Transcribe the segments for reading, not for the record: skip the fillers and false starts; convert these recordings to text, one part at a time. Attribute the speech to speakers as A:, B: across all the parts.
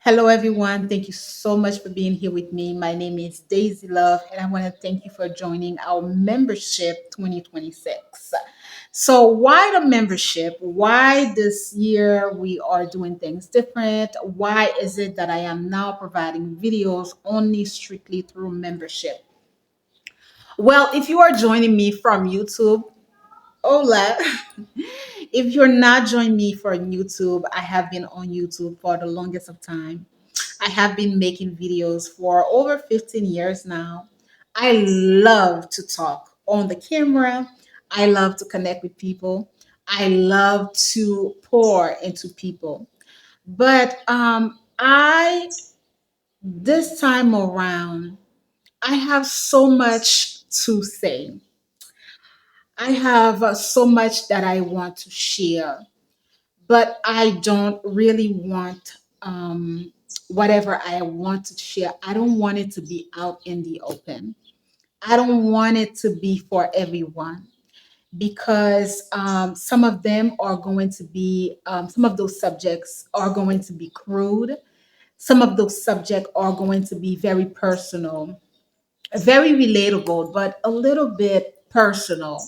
A: Hello, everyone. Thank you so much for being here with me. My name is Daisy Love, and I want to thank you for joining our membership 2026. So, why the membership? Why this year we are doing things different? Why is it that I am now providing videos only strictly through membership? Well, if you are joining me from YouTube, hola. If you're not joining me from YouTube, I have been on YouTube for the longest of time. I have been making videos for over 15 years now. I love to talk on the camera. I love to connect with people. I love to pour into people. But I this time around, I have so much to say. I have so much that I want to share, but I don't really want whatever I want to share. I don't want it to be out in the open. I don't want it to be for everyone because some of them are going to be, some of those subjects are going to be crude. Some of those subjects are going to be very personal, very relatable, but a little bit personal.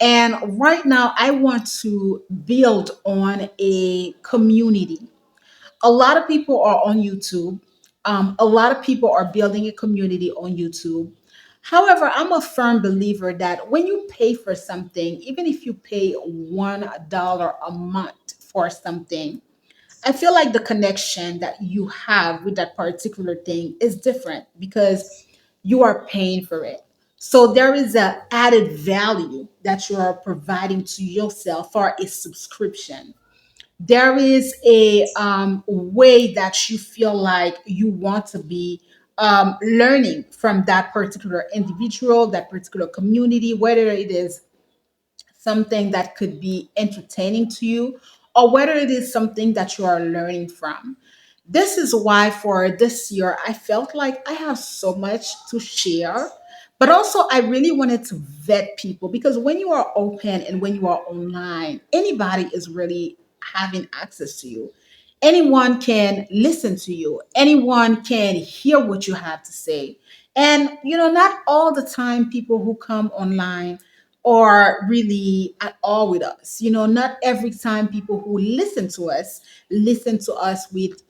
A: And right now, I want to build on a community. A lot of people are on YouTube. A lot of people are building a community on YouTube. However, I'm a firm believer that when you pay for something, even if you pay $1 a month for something, I feel like the connection that you have with that particular thing is different because you are paying for it. So there is a added value that you are providing to yourself for a subscription. There is a way that you feel like you want to be learning from that particular individual, that particular community, whether it is something that could be entertaining to you or whether it is something that you are learning from. This is why for this year, I felt like I have so much to share, but also I really wanted to vet people because when you are open and when you are online, anybody is really having access to you. Anyone can listen to you, anyone can hear what you have to say. And, not all the time people who come online are really at all with us. Not every time people who listen to us with,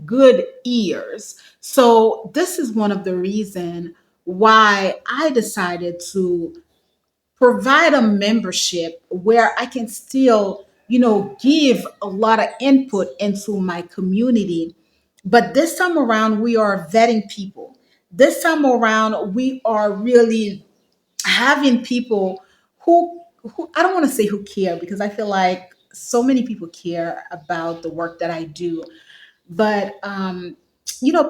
A: good ears. So this is one of the reason why I decided to provide a membership where I can still, give a lot of input into my community. But this time around, we are vetting people. This time around, we are really having people who I don't want to say who care because I feel like so many people care about the work that I do, but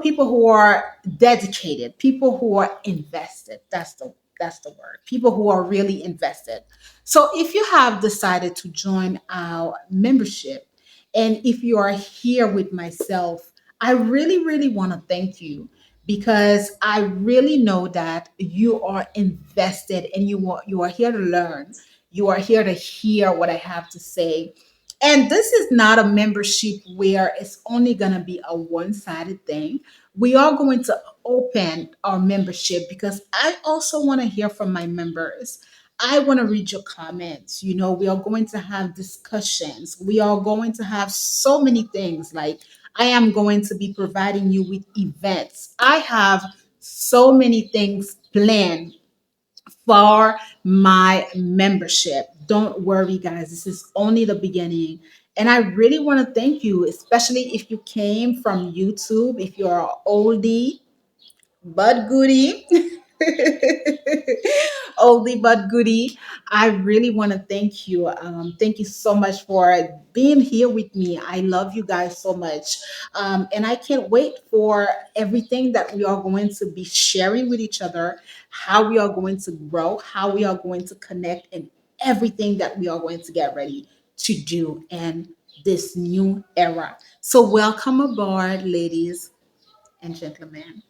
A: people who are dedicated, people who are invested. That's the word. People who are really invested. So if you have decided to join our membership, and if you are here with myself, I really, really want to thank you because I really know that you are invested and you are here to learn. You are here to hear what I have to say. And this is not a membership where it's only going to be a one-sided thing. We are going to open our membership because I also want to hear from my members. I want to read your comments. We are going to have discussions. We are going to have so many things. Like, I am going to be providing you with events. I have so many things planned for my membership. Don't worry, guys. This is only the beginning. And I really want to thank you, especially if you came from YouTube, if you're an oldie but goodie. Oldie but goodie. I really want to thank you. Thank you so much for being here with me. I love you guys so much. And I can't wait for everything that we are going to be sharing with each other, how we are going to grow, how we are going to connect, and everything that we are going to get ready to do in this new era. So, welcome aboard, ladies and gentlemen.